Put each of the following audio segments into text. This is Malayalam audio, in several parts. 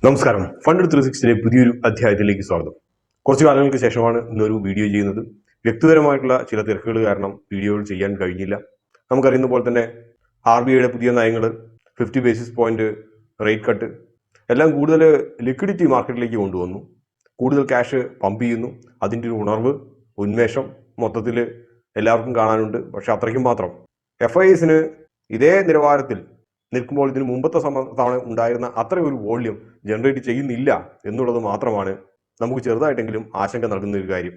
നമസ്കാരം. ഫണ്ട് 360 പുതിയൊരു അധ്യായത്തിലേക്ക് സ്വാഗതം. കുറച്ചു കാലങ്ങൾക്ക് ശേഷമാണ് ഇന്നൊരു വീഡിയോ ചെയ്യുന്നത്. വ്യക്തിപരമായിട്ടുള്ള ചില തിരക്കുകൾ കാരണം വീഡിയോകൾ ചെയ്യാൻ കഴിഞ്ഞില്ല. നമുക്കറിയുന്ന പോലെ തന്നെ RBIയുടെ പുതിയ നയങ്ങൾ, 50 ബേസിസ് പോയിന്റ് റേറ്റ് കട്ട് എല്ലാം കൂടുതൽ ലിക്വിഡിറ്റി മാർക്കറ്റിലേക്ക് കൊണ്ടുവന്നു. കൂടുതൽ ക്യാഷ് പമ്പ് ചെയ്യുന്നു. അതിൻ്റെ ഒരു ഉണർവ്, ഉന്മേഷം മൊത്തത്തിൽ എല്ലാവർക്കും കാണാനുണ്ട്. പക്ഷെ അത്രയ്ക്കും മാത്രം FISന് ഇതേ നിലവാരത്തിൽ നിൽക്കുമ്പോൾ ഇതിന് മുമ്പത്തെ തവണ ഉണ്ടായിരുന്ന അത്ര ഒരു വോള്യം ജനറേറ്റ് ചെയ്യുന്നില്ല എന്നുള്ളത് മാത്രമാണ് നമുക്ക് ചെറുതായിട്ടെങ്കിലും ആശങ്ക നൽകുന്ന ഒരു കാര്യം.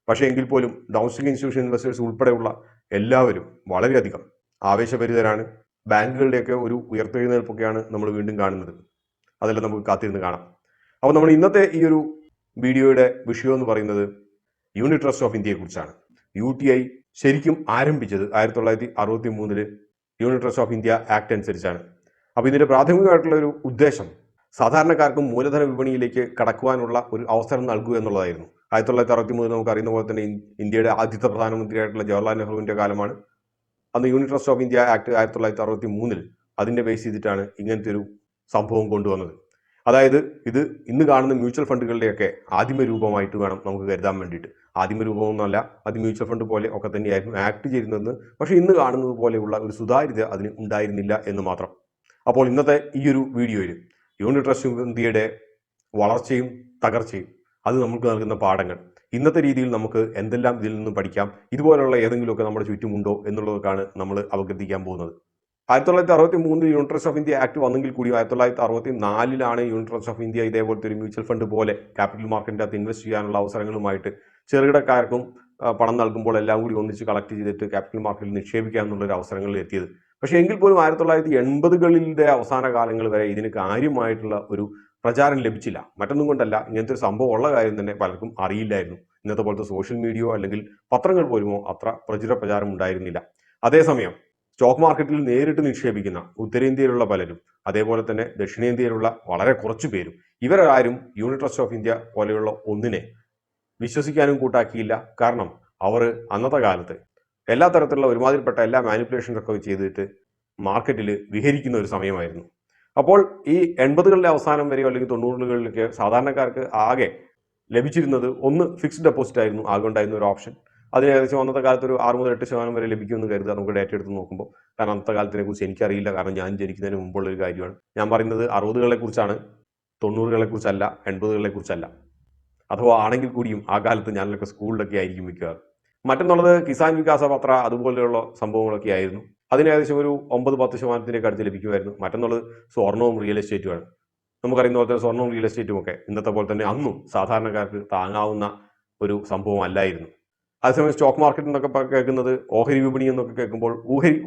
പക്ഷേ എങ്കിൽ പോലും ഡൊമസ്റ്റിക് ഇൻസ്റ്റിറ്റ്യൂഷൻ ഇൻവെസ്റ്റേഴ്സ് ഉൾപ്പെടെയുള്ള എല്ലാവരും വളരെയധികം ആവേശഭരിതരാണ്. ബാങ്കുകളുടെയൊക്കെ ഒരു ഉയർത്തെഴുന്നേൽപ്പൊക്കെയാണ് നമ്മൾ വീണ്ടും കാണുന്നത്. അതെല്ലാം നമുക്ക് കാത്തിരുന്ന് കാണാം. അപ്പോൾ നമ്മൾ ഇന്നത്തെ ഈ ഒരു വീഡിയോയുടെ വിഷയം എന്ന് പറയുന്നത് യൂണിറ്റ് ട്രസ്റ്റ് ഓഫ് ഇന്ത്യയെക്കുറിച്ചാണ്. UTI ശരിക്കും ആരംഭിച്ചത് 1963 unit trust of India act അനുസരിച്ചാണ്. അപ്പോൾ ഇതിൻ്റെ പ്രാഥമികമായിട്ടുള്ള ഒരു ഉദ്ദേശം സാധാരണക്കാർക്കും മൂലധന വിപണിയിലേക്ക് കടക്കുവാനുള്ള ഒരു അവസരം നൽകുക എന്നുള്ളതായിരുന്നു. 1963 നമുക്ക് അറിയുന്ന പോലെ തന്നെ ഇന്ത്യയുടെ ആദ്യത്തെ പ്രധാനമന്ത്രിയായിട്ടുള്ള ജവഹർലാൽ നെഹ്റുവിൻ്റെ കാലമാണ് അന്ന് unit trust of India act 1963 അതിൻ്റെ ബേസ് ചെയ്തിട്ടാണ് ഇങ്ങനത്തെ ഒരു സംഭവം കൊണ്ടുവന്നത്. അതായത് ഇത് ഇന്ന് കാണുന്ന മ്യൂച്വൽ ഫണ്ടുകളുടെയൊക്കെ ആദിമ രൂപമായിട്ട് വേണം നമുക്ക് കരുതാൻ വേണ്ടിയിട്ട്. ആദിമ രൂപമൊന്നുമല്ല, അത് മ്യൂച്വൽ ഫണ്ട് പോലെ ഒക്കെ തന്നെയായിരുന്നു ആക്ട് ചെയ്തിരുന്നത്. പക്ഷേ ഇന്ന് കാണുന്നത് പോലെയുള്ള ഒരു സുതാര്യത അതിന് ഉണ്ടായിരുന്നില്ല എന്ന് മാത്രം. അപ്പോൾ ഇന്നത്തെ ഈ ഒരു വീഡിയോയിൽ യൂണിറ്റ് ട്രസ്റ്റ് ഓഫ് ഇന്ത്യയുടെ വളർച്ചയും തകർച്ചയും, അത് നമുക്ക് നൽകുന്ന പാഠങ്ങൾ, ഇന്നത്തെ രീതിയിൽ നമുക്ക് എന്തെല്ലാം ഇതിൽ നിന്നും പഠിക്കാം, ഇതുപോലുള്ള ഏതെങ്കിലുമൊക്കെ നമ്മുടെ ചുറ്റുമുണ്ടോ എന്നുള്ളതൊക്കെയാണ് നമ്മൾ അവഗണിക്കാൻ പോകുന്നത്. 1963 unit trust of India act വന്നെങ്കിൽ കൂടി 1964 യൂണിറ്റ് ട്രസ്റ്റ് ഓഫ് ഇന്ത്യ ഇതേപോലത്തെ ഒരു മ്യൂച്വൽ ഫണ്ട് പോലെ ക്യാപിറ്റൽ മാർക്കറ്റിൻ്റെ അകത്ത് ഇൻവെസ്റ്റ് ചെയ്യാനുള്ള അവസരങ്ങളുമായിട്ട് ചെറുകിടക്കാർക്കും പണം നൽകുമ്പോൾ എല്ലാം കൂടി ഒന്നിച്ച് കളക്ട് ചെയ്തിട്ട് ക്യാപിറ്റൽ മാർക്കറ്റിൽ നിക്ഷേപിക്കുക എന്നുള്ളൊരു അവസരങ്ങളിൽ എത്തിയത്. പക്ഷേ എങ്കിൽ പോലും 1980കളുടെ അവസാന കാലങ്ങൾ വരെ ഇതിന് കാര്യമായിട്ടുള്ള ഒരു പ്രചാരം ലഭിച്ചില്ല. മറ്റൊന്നും കൊണ്ടല്ല, ഇങ്ങനത്തെ ഒരു സംഭവം ഉള്ള കാര്യം തന്നെ പലർക്കും അറിയില്ലായിരുന്നു. ഇന്നത്തെ പോലത്തെ സോഷ്യൽ മീഡിയയോ അല്ലെങ്കിൽ പത്രങ്ങൾ പോലുമോ അത്ര പ്രചാരം ഉണ്ടായിരുന്നില്ല. അതേസമയം സ്റ്റോക്ക് മാർക്കറ്റിൽ നേരിട്ട് നിക്ഷേപിക്കുന്ന ഉത്തരേന്ത്യയിലുള്ള പലരും, അതേപോലെ തന്നെ ദക്ഷിണേന്ത്യയിലുള്ള വളരെ കുറച്ചു പേരും, ഇവരാരും യൂണിറ്റ് ട്രസ്റ്റ് ഓഫ് ഇന്ത്യ പോലെയുള്ള ഒന്നിനെ വിശ്വസിക്കാനും കൂട്ടാക്കിയില്ല. കാരണം അവർ അന്നത്തെ കാലത്ത് എല്ലാ തരത്തിലുള്ള ഒരുമാതിരിപ്പെട്ട എല്ലാ മാനിപ്പുലേഷൻസൊക്കെ ചെയ്തിട്ട് മാർക്കറ്റിൽ വിഹരിക്കുന്ന ഒരു സമയമായിരുന്നു. അപ്പോൾ ഈ 80കളുടെ അവസാനം വരെയോ അല്ലെങ്കിൽ 90കളിലൊക്കെ സാധാരണക്കാർക്ക് ആകെ ലഭിച്ചിരുന്നത് ഒന്ന് ഫിക്സ്ഡ് ഡെപ്പോസിറ്റ് ആയിരുന്നു ആകെ ഉണ്ടായിരുന്ന ഒരു ഓപ്ഷൻ. അതിന് ഏകദേശം അന്നത്തെ കാലത്ത് ഒരു 6 മുതൽ 8% വരെ ലഭിക്കുമെന്ന് കരുതുക, നമുക്ക് ഡേറ്റ എടുത്ത് നോക്കുമ്പോൾ. കാരണം അന്നത്തെ കാലത്തിനെ കുറിച്ച് എനിക്കറിയില്ല, കാരണം ഞാൻ ജനിക്കുന്നതിന് മുമ്പുള്ള ഒരു കാര്യമാണ്. ഞാൻ പറയുന്നത് 60കളെ കുറിച്ചാണ്, 90കളെ കുറിച്ചല്ല, 80കളെ കുറിച്ചല്ല. അഥവാ ആണെങ്കിൽ കൂടിയും ആ കാലത്ത് ഞാനൊക്കെ സ്കൂളിലൊക്കെ ആയിരിക്കും മിക്കവാറും. മറ്റൊന്നുള്ളത് കിസാൻ വികാസ പത്ര അതുപോലെയുള്ള സംഭവങ്ങളൊക്കെ ആയിരുന്നു. അതിന് ഏകദേശം ഒരു 9-10% അടുത്ത് ലഭിക്കുമായിരുന്നു. മറ്റൊന്നുള്ളത് സ്വർണവും റിയൽ എസ്റ്റേറ്റുമാണ്. നമുക്കറിയുന്ന പോലെ തന്നെ സ്വർണവും റിയൽ എസ്റ്റേറ്റും ഒക്കെ ഇന്നത്തെ പോലെ തന്നെ അന്നും സാധാരണക്കാർക്ക് താങ്ങാവുന്ന ഒരു സംഭവം അല്ലായിരുന്നു. അതേസമയം സ്റ്റോക്ക് മാർക്കറ്റ് എന്നൊക്കെ കേൾക്കുന്നത് ഓഹരി വിപണി എന്നൊക്കെ കേൾക്കുമ്പോൾ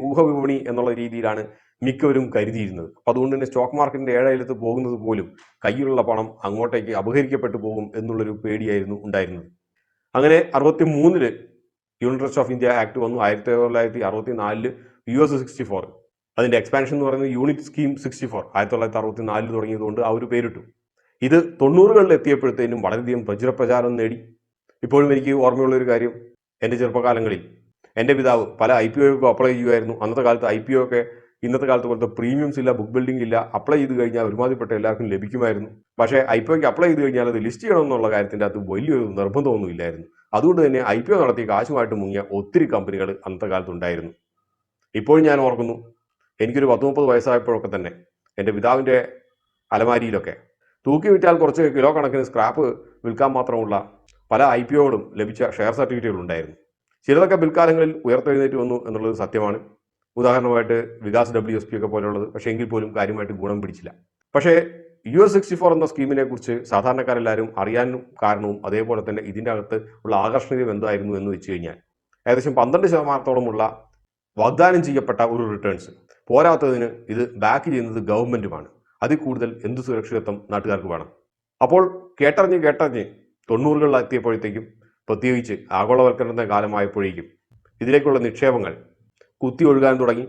ഊഹ വിപണി എന്നുള്ള രീതിയിലാണ് മിക്കവരും കരുതിയിരുന്നത്. അപ്പോൾ അതുകൊണ്ട് തന്നെ സ്റ്റോക്ക് മാർക്കറ്റിൻ്റെ ഏഴയിലത്ത് പോകുന്നത് പോലും കയ്യിലുള്ള പണം അങ്ങോട്ടേക്ക് അപഹരിക്കപ്പെട്ടു പോകും എന്നുള്ളൊരു പേടിയായിരുന്നു ഉണ്ടായിരുന്നത്. അങ്ങനെ 63 unit trust of India act വന്നു. 1964 US 64 അതിൻ്റെ എക്സ്പാൻഷൻ എന്ന് പറയുന്നത് യൂണിറ്റ് സ്കീം 64 1964 തുടങ്ങിയതുകൊണ്ട് ആ ഒരു പേരിട്ടു. ഇത് 90കളിൽ എത്തിയപ്പോഴത്തേനും വളരെയധികം പ്രചാരം നേടി. ഇപ്പോഴും എനിക്ക് ഓർമ്മയുള്ളൊരു കാര്യം, എൻ്റെ ചെറുപ്പകാലങ്ങളിൽ എൻ്റെ പിതാവ് പല IPOക്കും അപ്ലൈ ചെയ്യുമായിരുന്നു. അന്നത്തെ കാലത്ത് IPO ഒക്കെ ഇന്നത്തെ കാലത്ത് പോലത്തെ പ്രീമിയംസ് ഇല്ല, ബുക്ക് ബിൽഡിംഗ് ഇല്ല. അപ്ലൈ ചെയ്ത് കഴിഞ്ഞാൽ ഒരുമാതിരിപ്പെട്ട എല്ലാവർക്കും ലഭിക്കുമായിരുന്നു. പക്ഷേ IPOക്ക് അപ്ലൈ ചെയ്ത് കഴിഞ്ഞാൽ അത് ലിസ്റ്റ് ചെയ്യണമെന്നുള്ള കാര്യത്തിൻ്റെ അകത്ത് വലിയൊരു നിർബന്ധമൊന്നും ഇല്ലായിരുന്നു. അതുകൊണ്ട് തന്നെ IPO നടത്തി കാശുമായിട്ട് മുങ്ങിയ ഒത്തിരി കമ്പനികൾ അന്നത്തെ കാലത്തുണ്ടായിരുന്നു. ഇപ്പോഴും ഞാൻ ഓർക്കുന്നു, എനിക്കൊരു 10-30 വയസ്സായപ്പോഴൊക്കെ തന്നെ എൻ്റെ പിതാവിൻ്റെ അലമാരിയിലൊക്കെ തൂക്കി വിറ്റാൽ കുറച്ച് കിലോ കണക്കിന് സ്ക്രാപ്പ് വിൽക്കാൻ മാത്രമുള്ള പല IPOകളും ലഭിച്ച ഷെയർ സർട്ടിഫിക്കറ്റുകൾ ഉണ്ടായിരുന്നു. ചിലതൊക്കെ പിൽക്കാലങ്ങളിൽ ഉയർത്തെഴുന്നേറ്റ് വന്നു എന്നുള്ളത് സത്യമാണ്. ഉദാഹരണമായിട്ട് വികാസ് WSP ഒക്കെ പോലെയുള്ളത്. പക്ഷേ എങ്കിൽ പോലും കാര്യമായിട്ട് ഗുണം പിടിച്ചില്ല. പക്ഷേ US 64 എന്ന സ്കീമിനെ കുറിച്ച് സാധാരണക്കാരെല്ലാവരും അറിയാനും കാരണവും അതേപോലെ തന്നെ ഇതിൻ്റെ അകത്ത് ഉള്ള ആകർഷണീയം എന്തായിരുന്നു എന്ന് വെച്ച് കഴിഞ്ഞാൽ ഏകദേശം 12%-ഓളമുള്ള വാഗ്ദാനം ചെയ്യപ്പെട്ട ഒരു റിട്ടേൺസ് പോരാത്തതിന് ഇത് ബാക്ക് ചെയ്യുന്നത് ഗവൺമെൻറ്റുമാണ്. അതിൽ കൂടുതൽ എന്ത് സുരക്ഷിതത്വം നാട്ടുകാർക്ക് വേണം? അപ്പോൾ കേട്ടറിഞ്ഞ് 90കളിൽ എത്തിയപ്പോഴത്തേക്കും, പ്രത്യേകിച്ച് ആഗോളവൽക്കരണത്തിൻ്റെ കാലമായപ്പോഴേക്കും ഇതിലേക്കുള്ള നിക്ഷേപങ്ങൾ കുത്തി ഒഴുകാൻ തുടങ്ങി.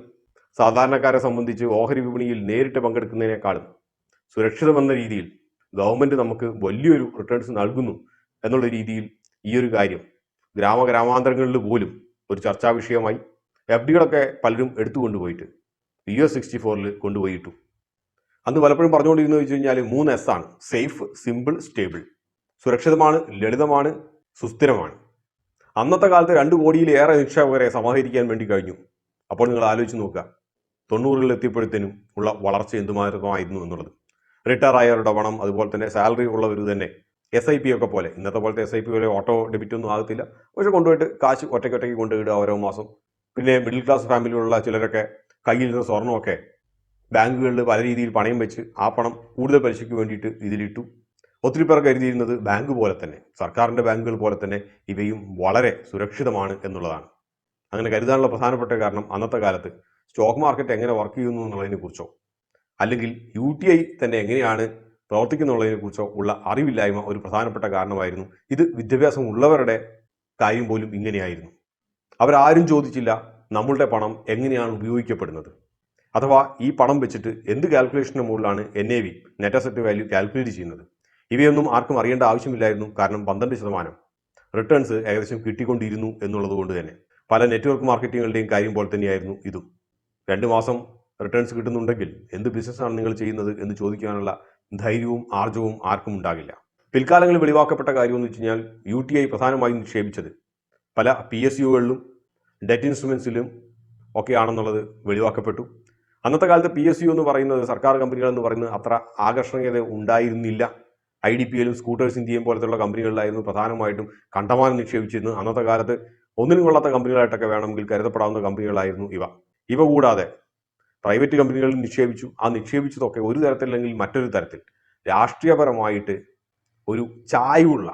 സാധാരണക്കാരെ സംബന്ധിച്ച് ഓഹരി വിപണിയിൽ നേരിട്ട് പങ്കെടുക്കുന്നതിനേക്കാളും സുരക്ഷിതമെന്ന രീതിയിൽ ഗവൺമെൻറ് നമുക്ക് വലിയൊരു റിട്ടേൺസ് നൽകുന്നു എന്നുള്ള രീതിയിൽ ഈ ഒരു കാര്യം ഗ്രാമാന്തരങ്ങളിൽ പോലും ഒരു ചർച്ചാ വിഷയമായി. FDകളൊക്കെ പലരും എടുത്തു കൊണ്ടുപോയിട്ട് US 64 കൊണ്ടുപോയിട്ടു. അന്ന് പലപ്പോഴും പറഞ്ഞുകൊണ്ടിരുന്നത് വെച്ച് കഴിഞ്ഞാൽ 3S ആണ്: സേഫ്, സിമ്പിൾ, സ്റ്റേബിൾ. സുരക്ഷിതമാണ്, ലളിതമാണ്, സുസ്ഥിരമാണ്. അന്നത്തെ കാലത്ത് 2 കോടിയിലേറെ നിക്ഷേപകരെ സമാഹരിക്കാൻ വേണ്ടി കഴിഞ്ഞു. അപ്പോൾ നിങ്ങൾ ആലോചിച്ച് നോക്കുക, 90-കളിൽ എത്തിയപ്പോഴത്തേനും ഉള്ള വളർച്ച എന്തുമാത്രമായിരുന്നു എന്നുള്ളത്. റിട്ടയർ ആയവരുടെ പണം, അതുപോലെ തന്നെ സാലറി ഉള്ളവർ തന്നെ SIP ഒക്കെ പോലെ, ഇന്നത്തെ പോലത്തെ SIP പോലെ ഓട്ടോ ഡെബിറ്റ് ഒന്നും ആകത്തില്ല, പക്ഷെ കൊണ്ടുപോയിട്ട് കാശ് ഒറ്റയ്ക്കൊറ്റയ്ക്ക് കൊണ്ടുപോയിടുക ഓരോ മാസം. പിന്നെ മിഡിൽ ക്ലാസ് ഫാമിലിയിലുള്ള ചിലരൊക്കെ കയ്യിൽ നിന്ന് സ്വർണ്ണമൊക്കെ ബാങ്കുകളിൽ പല രീതിയിൽ പണയം വെച്ച് ആ പണം കൂടുതൽ പലിശയ്ക്ക് വേണ്ടിയിട്ട് ഇതിലിട്ടു. ഒത്തിരി പേർ കരുതിയിരുന്നത് ബാങ്ക് പോലെ തന്നെ, സർക്കാരിൻ്റെ ബാങ്കുകൾ പോലെ തന്നെ ഇവയും വളരെ സുരക്ഷിതമാണ് എന്നുള്ളതാണ്. അങ്ങനെ കരുതാനുള്ള പ്രധാനപ്പെട്ട കാരണം അന്നത്തെ കാലത്ത് സ്റ്റോക്ക് മാർക്കറ്റ് എങ്ങനെ വർക്ക് ചെയ്യുന്നു എന്നുള്ളതിനെ കുറിച്ചോ അല്ലെങ്കിൽ UTI തന്നെ എങ്ങനെയാണ് പ്രവർത്തിക്കുന്നുള്ളതിനെ കുറിച്ചോ ഉള്ള അറിവില്ലായ്മ ഒരു പ്രധാനപ്പെട്ട കാരണമായിരുന്നു. ഇത് വിദ്യാഭ്യാസം ഉള്ളവരുടെ കാര്യം പോലും ഇങ്ങനെയായിരുന്നു. അവരാരും ചോദിച്ചില്ല നമ്മളുടെ പണം എങ്ങനെയാണ് ഉപയോഗിക്കപ്പെടുന്നത്, അഥവാ ഈ പണം വെച്ചിട്ട് എന്ത് കാൽക്കുലേഷന് മുകളിലാണ് NAV, net asset value, calculate ചെയ്യുന്നത്. ഇവയൊന്നും ആർക്കും അറിയേണ്ട ആവശ്യമില്ലായിരുന്നു. കാരണം 12% റിട്ടേൺസ് ഏകദേശം കിട്ടിക്കൊണ്ടിരുന്നു എന്നുള്ളത് കൊണ്ട് തന്നെ. പല നെറ്റ്വർക്ക് മാർക്കറ്റിങ്ങുകളുടെയും കാര്യം പോലെ തന്നെയായിരുന്നു ഇതും. 2 മാസം റിട്ടേൺസ് കിട്ടുന്നുണ്ടെങ്കിൽ എന്ത് ബിസിനസ്സാണ് നിങ്ങൾ ചെയ്യുന്നത് എന്ന് ചോദിക്കാനുള്ള ധൈര്യവും ആർജവും ആർക്കും ഉണ്ടാകില്ല. പിൽക്കാലങ്ങളിൽ വെളിവാക്കപ്പെട്ട കാര്യമെന്ന് വെച്ച് കഴിഞ്ഞാൽ UTI പ്രധാനമായും നിക്ഷേപിച്ചത് പല PSUകളിലും ഡെറ്റ് ഇൻസ്ട്രുമെൻസിലും ഒക്കെയാണെന്നുള്ളത് വെളിവാക്കപ്പെട്ടു. അന്നത്തെ കാലത്ത് PSU എന്ന് പറയുന്നത്, സർക്കാർ കമ്പനികൾ എന്ന് പറയുന്നത് അത്ര ആകർഷണീയത ഉണ്ടായിരുന്നില്ല. IDPLും സ്കൂട്ടേഴ്സ് ഇന്ത്യയും പോലത്തുള്ള കമ്പനികളിലായിരുന്നു പ്രധാനമായിട്ടും കണ്ടമാനം നിക്ഷേപിച്ചിരുന്നത്. അന്നത്തെ കാലത്ത് ഒന്നിനും കൊള്ളാത്ത കമ്പനികളായിട്ടൊക്കെ വേണമെങ്കിൽ കരുതപ്പെടാവുന്ന കമ്പനികളായിരുന്നു ഇവ. ഇവ കൂടാതെ പ്രൈവറ്റ് കമ്പനികളിൽ നിക്ഷേപിച്ചു. ആ നിക്ഷേപിച്ചതൊക്കെ ഒരു തരത്തിലല്ലെങ്കിൽ മറ്റൊരു തരത്തിൽ രാഷ്ട്രീയപരമായിട്ട് ഒരു ചായ്വുള്ള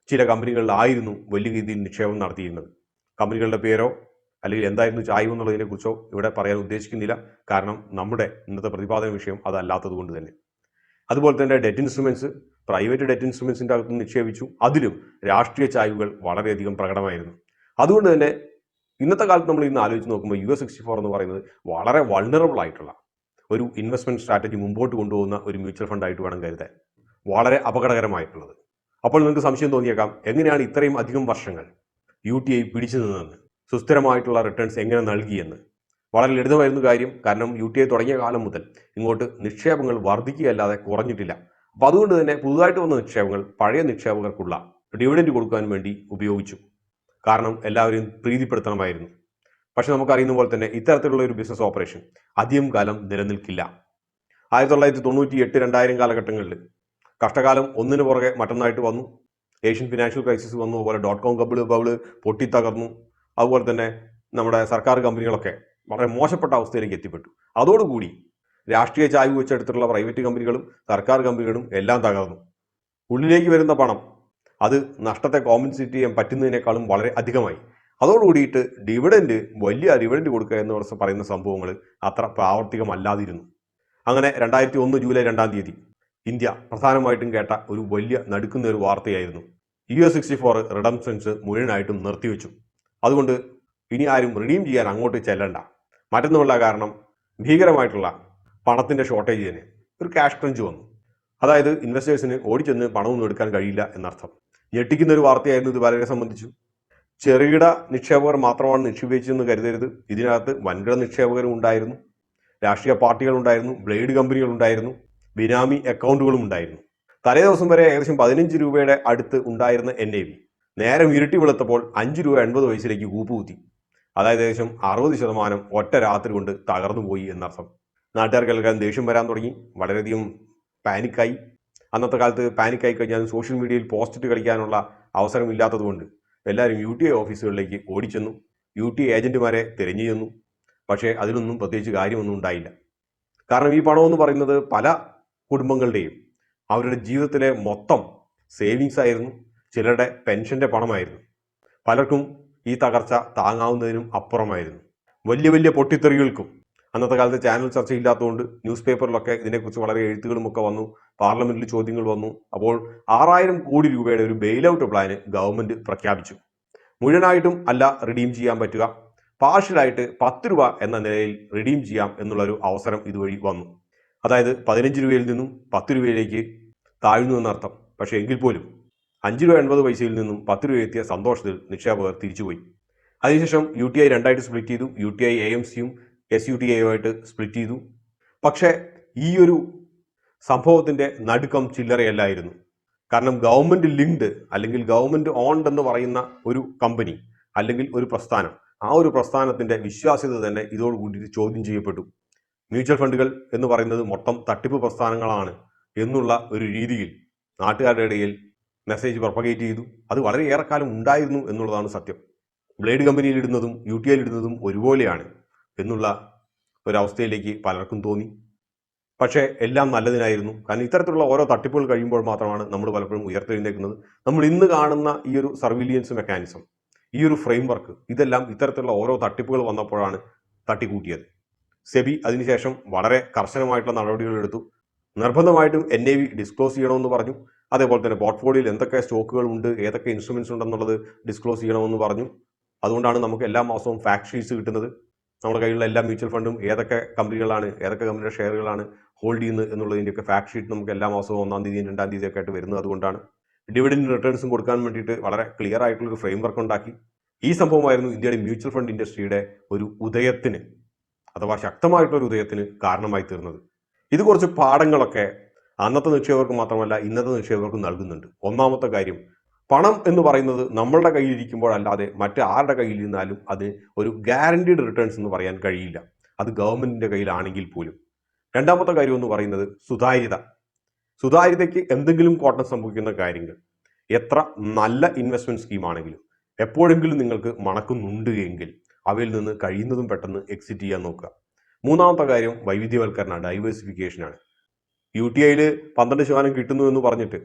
ചില കമ്പനികളിലായിരുന്നു വലിയ രീതിയിൽ നിക്ഷേപം നടത്തിയിരുന്നത്. കമ്പനികളുടെ പേരോ അല്ലെങ്കിൽ എന്തായിരുന്നു ചായ്വ് എന്നുള്ളതിനെക്കുറിച്ചോ ഇവിടെ പറയാൻ ഉദ്ദേശിക്കുന്നില്ല. കാരണം നമ്മുടെ ഇന്നത്തെ പ്രതിപാദന വിഷയം അതല്ലാത്തത് കൊണ്ട് തന്നെ. അതുപോലെ തന്നെ ഡെറ്റ് ഇൻസ്ട്രുമെൻറ്റ്സ്, പ്രൈവറ്റ് ഡെറ്റ് ഇൻസ്ട്രുമെൻസിൻ്റെ അകത്ത് നിക്ഷേപിച്ചു. അതിലും രാഷ്ട്രീയ ചായ്വുകൾ വളരെയധികം പ്രകടമായിരുന്നു. അതുകൊണ്ട് തന്നെ ഇന്നത്തെ കാലത്ത് നമ്മൾ ഇന്ന് ആലോചിച്ച് നോക്കുമ്പോൾ US64 എന്ന് പറയുന്നത് വളരെ വൾണറബിൾ ആയിട്ടുള്ള ഒരു ഇൻവെസ്റ്റ്മെൻറ്റ് സ്ട്രാറ്റജി മുമ്പോട്ട് കൊണ്ടുപോകുന്ന ഒരു മ്യൂച്വൽ ഫണ്ടായിട്ട് വേണം കരുതാൻ. വളരെ അപകടകരമായിട്ടുള്ളത്. അപ്പോൾ നിങ്ങൾക്ക് സംശയം തോന്നിയേക്കാം, എങ്ങനെയാണ് ഇത്രയും അധികം വർഷങ്ങൾ UTI പിടിച്ചു നിന്നതെന്ന്, സുസ്ഥിരമായിട്ടുള്ള റിട്ടേൺസ് എങ്ങനെ നൽകിയെന്ന്. വളരെ ലളിതമായിരുന്നു കാര്യം. കാരണം UTI തുടങ്ങിയ കാലം മുതൽ ഇങ്ങോട്ട് നിക്ഷേപങ്ങൾ വർദ്ധിക്കുകയല്ലാതെ കുറഞ്ഞിട്ടില്ല. അപ്പോൾ അതുകൊണ്ട് തന്നെ പുതുതായിട്ട് വന്ന നിക്ഷേപങ്ങൾ പഴയ നിക്ഷേപകർക്കുള്ള ഡിവിഡൻഡ് കൊടുക്കാൻ വേണ്ടി ഉപയോഗിച്ചു. കാരണം എല്ലാവരെയും പ്രീതിപ്പെടുത്തണമായിരുന്നു. പക്ഷെ നമുക്കറിയുന്ന പോലെ തന്നെ ഇത്തരത്തിലുള്ള ഒരു ബിസിനസ് ഓപ്പറേഷൻ അധികം കാലം നിലനിൽക്കില്ല. 1998, 2000 കാലഘട്ടങ്ങളിൽ കഷ്ടകാലം ഒന്നിനു പുറകെ മറ്റൊന്നായിട്ട് വന്നു. ഏഷ്യൻ ഫിനാൻഷ്യൽ ക്രൈസിസ് വന്നു, അതുപോലെ .com ബബിള് പൊട്ടിത്തകർന്നു. അതുപോലെ തന്നെ നമ്മുടെ സർക്കാർ കമ്പനികളൊക്കെ വളരെ മോശപ്പെട്ട അവസ്ഥയിലേക്ക് എത്തിപ്പെട്ടു. അതോടുകൂടി രാഷ്ട്രീയ ചായ്വ് വെച്ചെടുത്തിട്ടുള്ള പ്രൈവറ്റ് കമ്പനികളും സർക്കാർ കമ്പനികളും എല്ലാം തകർന്നു. ഉള്ളിലേക്ക് വരുന്ന പണം അത് നഷ്ടത്തെ കോമ്പൻസേറ്റ് ചെയ്യാൻ പറ്റുന്നതിനേക്കാളും വളരെ അധികമായി. അതോടുകൂടിയിട്ട് വലിയ ഡിവിഡൻഡ് കൊടുക്കുക എന്ന് പറയുന്ന സംഭവങ്ങൾ അത്ര പ്രാവർത്തികമല്ലാതിരുന്നു. അങ്ങനെ 2001 ജൂലൈ 2 ഇന്ത്യ പ്രധാനമായിട്ടും കേട്ട ഒരു വലിയ നടുക്കുന്ന ഒരു വാർത്തയായിരുന്നു. US64 റിഡംഷൻസ് മുഴുവനായിട്ടും നിർത്തിവെച്ചു. അതുകൊണ്ട് ഇനി ആരും റിഡീം ചെയ്യാൻ അങ്ങോട്ട് ചെല്ലണ്ട. മറ്റൊന്നുമുള്ള കാരണം ഭീകരമായിട്ടുള്ള പണത്തിൻ്റെ ഷോർട്ടേജ് തന്നെ, ഒരു ക്യാഷ് ക്രഞ്ച് വന്നു. അതായത് ഇൻവെസ്റ്റേഴ്സിന് ഓടിച്ചെന്ന് പണമൊന്നും എടുക്കാൻ കഴിയില്ല എന്നർത്ഥം. ഞെട്ടിക്കുന്ന ഒരു വാർത്തയായിരുന്നു ഇത് പലരെ സംബന്ധിച്ചു. ചെറുകിട നിക്ഷേപകർ മാത്രമാണ് നിക്ഷേപിച്ചതെന്ന് കരുതരുത്. ഇതിനകത്ത് വൻകിട നിക്ഷേപകരും ഉണ്ടായിരുന്നു, രാഷ്ട്രീയ പാർട്ടികൾ ഉണ്ടായിരുന്നു, ബ്ലേഡ് കമ്പനികൾ ഉണ്ടായിരുന്നു, ബിനാമി അക്കൗണ്ടുകളും ഉണ്ടായിരുന്നു. തലേ ദിവസം വരെ ഏകദേശം 15 രൂപയുടെ അടുത്ത് ഉണ്ടായിരുന്ന NAV നേരം ഇരുട്ടി വെളുത്തപ്പോൾ 5 രൂപ 80 പൈസയിലേക്ക് കൂപ്പുകുത്തി. അതായത് ഏകദേശം 60% ഒറ്റ രാത്രി കൊണ്ട് തകർന്നു പോയി എന്നർത്ഥം. നാട്ടുകാർക്കെല്ലാം ദേഷ്യം വരാൻ തുടങ്ങി, വളരെയധികം പാനിക്കായി. അന്നത്തെ കാലത്ത് പാനിക്കായി കഴിഞ്ഞാൽ സോഷ്യൽ മീഡിയയിൽ പോസ്റ്റ് കളിക്കാനുള്ള അവസരമില്ലാത്തത് കൊണ്ട് എല്ലാവരും UTI ഓഫീസുകളിലേക്ക് ഓടിച്ചെന്നു, UTI ഏജന്റുമാരെ തിരഞ്ഞു ചെന്നു. പക്ഷേ അതിലൊന്നും പ്രത്യേകിച്ച് കാര്യമൊന്നും ഉണ്ടായില്ല. കാരണം ഈ പണമെന്ന് പറയുന്നത് പല കുടുംബങ്ങളുടെയും അവരുടെ ജീവിതത്തിലെ മൊത്തം സേവിങ്സ് ആയിരുന്നു, ചിലരുടെ പെൻഷൻ്റെ പണമായിരുന്നു. പലർക്കും ഈ തകർച്ച താങ്ങാവുന്നതിനും അപ്പുറമായിരുന്നു. വലിയ പൊട്ടിത്തെറികൾക്കും അന്നത്തെ കാലത്ത് ചാനൽ ചർച്ചയില്ലാത്തതുകൊണ്ട് ന്യൂസ് പേപ്പറിലൊക്കെ ഇതിനെക്കുറിച്ച് വളരെ എഴുത്തുകളും ഒക്കെ വന്നു, പാർലമെന്റിൽ ചോദ്യങ്ങൾ വന്നു. അപ്പോൾ 6000 കോടി രൂപയുടെ ഒരു ബെയിൽ ഔട്ട് പ്ലാന് ഗവൺമെന്റ് പ്രഖ്യാപിച്ചു. മുഴുവനായിട്ടും അല്ല റിഡീം ചെയ്യാൻ പറ്റുക, പാർഷ്യലായിട്ട് 10 രൂപ എന്ന നിലയിൽ റിഡീം ചെയ്യാം എന്നുള്ളൊരു അവസരം ഇതുവഴി വന്നു. അതായത് 15 രൂപയിൽ നിന്നും 10 രൂപയിലേക്ക് താഴ്ന്നു എന്നർത്ഥം. പക്ഷേ എങ്കിൽ പോലും 5 രൂപ 80 പൈസയിൽ നിന്നും 10 രൂപ എത്തിയ സന്തോഷത്തിൽ നിക്ഷേപകർ തിരിച്ചുപോയി. അതിനുശേഷം UTI 2ആയിട്ട് സ്പ്ലിറ്റ് ചെയ്തു. UTI AMCയും SUTIയുമായിട്ട് സ്പ്ലിറ്റ് ചെയ്തു. പക്ഷേ ഈ ഒരു സംഭവത്തിന്റെ നടുക്കം ചില്ലറയല്ലായിരുന്നു. കാരണം ഗവൺമെന്റ് ലിങ്ക്ഡ് അല്ലെങ്കിൽ ഗവൺമെന്റ് ഓൺഡ് എന്ന് പറയുന്ന ഒരു കമ്പനി അല്ലെങ്കിൽ ഒരു പ്രസ്ഥാനം, ആ ഒരു പ്രസ്ഥാനത്തിന്റെ വിശ്വാസ്യത തന്നെ ഇതോടുകൂടി ചോദ്യം ചെയ്യപ്പെട്ടു. മ്യൂച്വൽ ഫണ്ടുകൾ എന്ന് പറയുന്നത് മൊത്തം തട്ടിപ്പ് പ്രസ്ഥാനങ്ങളാണ് എന്നുള്ള ഒരു രീതിയിൽ നാട്ടുകാരുടെ ഇടയിൽ മെസ്സേജ് പ്രൊപ്പഗേറ്റ് ചെയ്തു. അത് വളരെ ഏറെക്കാലം ഉണ്ടായിരുന്നു എന്നുള്ളതാണ് സത്യം. ബ്ലേഡ് കമ്പനിയിൽ ഇടുന്നതും UTIയിൽ ഇടുന്നതും ഒരുപോലെയാണ് എന്നുള്ള ഒരവസ്ഥയിലേക്ക് പലർക്കും തോന്നി. പക്ഷേ എല്ലാം നല്ലതിനായിരുന്നു. കാരണം ഇത്തരത്തിലുള്ള ഓരോ തട്ടിപ്പുകൾ കഴിയുമ്പോൾ മാത്രമാണ് നമ്മൾ പലപ്പോഴും ഉയർത്തെഴുന്നേൽക്കുന്നത്. നമ്മൾ ഇന്ന് കാണുന്ന ഈ ഒരു സർവീലിയൻസ് മെക്കാനിസം, ഈ ഒരു ഫ്രെയിം വർക്ക്, ഇതെല്ലാം ഇത്തരത്തിലുള്ള ഓരോ തട്ടിപ്പുകൾ വന്നപ്പോഴാണ് തട്ടിക്കൂട്ടിയത്. സെബി അതിനുശേഷം വളരെ കർശനമായിട്ടുള്ള നടപടികൾ എടുത്തു. നിർബന്ധമായിട്ടും NAV ഡിസ്ക്ലോസ് ചെയ്യണമെന്ന് പറഞ്ഞു. അതേപോലെ തന്നെ പോർട്ട്ഫോളിയോയിൽ എന്തൊക്കെ സ്റ്റോക്കുകൾ ഉണ്ട്, ഏതൊക്കെ ഇൻസ്ട്രുമെന്റ്സ് ഉണ്ടെന്നുള്ളത് ഡിസ്ക്ലോസ് ചെയ്യണമെന്ന് പറഞ്ഞു. അതുകൊണ്ടാണ് നമുക്ക് എല്ലാ മാസവും ഫാക്ട് ഷീറ്റ്സ് കിട്ടുന്നത്. നമ്മുടെ കയ്യിലുള്ള എല്ലാ മ്യൂച്വൽ ഫണ്ടും ഏതൊക്കെ കമ്പനികളാണ്, ഏതൊക്കെ കമ്പനിയുടെ ഷെയറുകളാണ് ഹോൾഡ് ചെയ്യുന്നത് എന്നുള്ളതിൻ്റെയൊക്കെ ഫാക്ട് ഷീറ്റ് നമുക്ക് എല്ലാ മാസവും 1-ാം തീയതിയും 2-ാം തീയതിയൊക്കെ ആയിട്ട് വരുന്നത്. അതുകൊണ്ടാണ് ഡിവിഡൻഡ് റിട്ടേൺസും കൊടുക്കാൻ വേണ്ടിയിട്ട് വളരെ ക്ലിയർ ആയിട്ടുള്ളൊരു ഫ്രെയിം വർക്ക് ഉണ്ടാക്കി. ഈ സംഭവമായിരുന്നു ഇന്ത്യയുടെ മ്യൂച്വൽ ഫണ്ട് ഇൻഡസ്ട്രിയുടെ ഒരു ഉദയത്തിന്, അഥവാ ശക്തമായിട്ടുള്ളൊരു ഉദയത്തിന് കാരണമായി തീർന്നത്. ഇത് കുറച്ച് പാഠങ്ങളൊക്കെ അന്നത്തെ നിക്ഷേപകർക്ക് മാത്രമല്ല ഇന്നത്തെ നിക്ഷേപകർക്ക് നൽകുന്നുണ്ട്. ഒന്നാമത്തെ കാര്യം, പണം എന്ന് പറയുന്നത് നമ്മളുടെ കയ്യിലിരിക്കുമ്പോഴല്ലാതെ മറ്റ് ആരുടെ കയ്യിലിരുന്നാലും അത് ഒരു ഗ്യാരണ്ടീഡ് റിട്ടേൺസ് എന്ന് പറയാൻ കഴിയില്ല, അത് ഗവൺമെന്റിന്റെ കയ്യിലാണെങ്കിൽ പോലും. രണ്ടാമത്തെ കാര്യം എന്ന് പറയുന്നത് സുതാര്യത. സുതാര്യതയ്ക്ക് എന്തെങ്കിലും കോട്ടം സംഭവിക്കുന്ന കാര്യങ്ങൾ, എത്ര നല്ല ഇൻവെസ്റ്റ്മെന്റ് സ്കീമാണെങ്കിലും എപ്പോഴെങ്കിലും നിങ്ങൾക്ക് മണക്കുന്നുണ്ട് എങ്കിൽ അവയിൽ നിന്ന് കഴിയുന്നതും പെട്ടെന്ന് എക്സിറ്റ് ചെയ്യാൻ നോക്കുക. മൂന്നാമത്തെ കാര്യം വൈവിധ്യവൽക്കരണ, ഡൈവേഴ്സിഫിക്കേഷനാണ്. UTIയിൽ 12% കിട്ടുന്നു എന്ന് പറഞ്ഞിട്ട്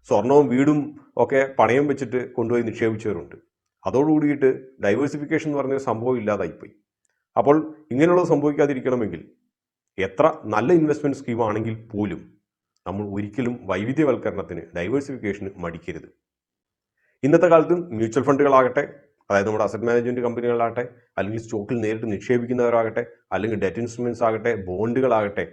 സ്വർണവും വീടും ഒക്കെ പണയം വെച്ചിട്ട് കൊണ്ടുപോയി നിക്ഷേപിച്ചവരുണ്ട്. അതോടുകൂടിയിട്ട് ഡൈവേഴ്സിഫിക്കേഷൻ എന്ന് പറഞ്ഞൊരു സംഭവം ഇല്ലാതായിപ്പോയി. അപ്പോൾ ഇങ്ങനെയുള്ളത് സംഭവിക്കാതിരിക്കണമെങ്കിൽ എത്ര നല്ല ഇൻവെസ്റ്റ്മെന്റ് സ്കീം ആണെങ്കിൽ പോലും നമ്മൾ ഒരിക്കലും വൈവിധ്യവൽക്കരണത്തിന്, ഡൈവേഴ്സിഫിക്കേഷന് മടിക്കരുത്. ഇന്നത്തെ കാലത്തും മ്യൂച്വൽ ഫണ്ടുകളാകട്ടെ, അതായത് നമ്മുടെ അസറ്റ് മാനേജ്മെന്റ് കമ്പനികളാകട്ടെ, അല്ലെങ്കിൽ സ്റ്റോക്കിൽ നേരിട്ട് നിക്ഷേപിക്കുന്നവരാകട്ടെ, അല്ലെങ്കിൽ ഡെറ്റ് ഇൻസ്ട്രുമെന്റ്സ് ആകട്ടെ, ബോണ്ടുകളാകട്ടെ,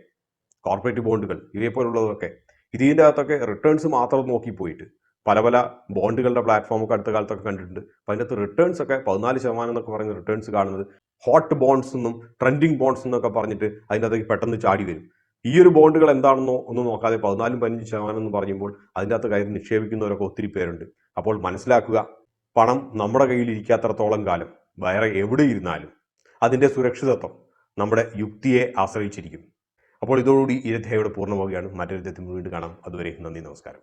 കോർപ്പറേറ്റ് ബോണ്ടുകൾ, ഇതേപോലുള്ളതൊക്കെ, ഇതിൻ്റെ അകത്തൊക്കെ റിട്ടേൺസ് മാത്രം നോക്കിപ്പോയിട്ട് പല പല ബോണ്ടുകളുടെ പ്ലാറ്റ്ഫോമൊക്കെ അടുത്ത കാലത്തൊക്കെ കണ്ടിട്ടുണ്ട്. അപ്പം അതിൻ്റെ അകത്ത് റിട്ടേൺസ് ഒക്കെ 14% എന്നൊക്കെ പറയുന്ന റിട്ടേൺസ് കാണുന്നത് ഹോട്ട് ബോണ്ട്സ് എന്നും ട്രെൻഡിങ് ബോണ്ട്സ് എന്നൊക്കെ പറഞ്ഞിട്ട് അതിൻ്റെ അകത്തേക്ക് പെട്ടെന്ന് ചാടി വരും. ഈ ഒരു ബോണ്ടുകൾ എന്താണെന്നോ ഒന്നും നോക്കാതെ 14-15% എന്ന് പറയുമ്പോൾ അതിൻ്റെ അകത്ത് കയറി നിക്ഷേപിക്കുന്നവരൊക്കെ ഒത്തിരി പേരുണ്ട്. അപ്പോൾ മനസ്സിലാക്കുക, പണം നമ്മുടെ കയ്യിൽ ഇരിക്കാത്തടത്തോളം കാലം വേറെ എവിടെ ഇരുന്നാലും അതിൻ്റെ സുരക്ഷിതത്വം നമ്മുടെ യുക്തിയെ ആശ്രയിച്ചിരിക്കും. അപ്പോൾ ഇതോടുകൂടി ഈ അധ്യായം പൂർണ്ണമാവുകയാണ്. മറ്റൊരു അധ്യായത്തിൽ വീണ്ടും കാണാം. അതുവരെ നന്ദി, നമസ്കാരം.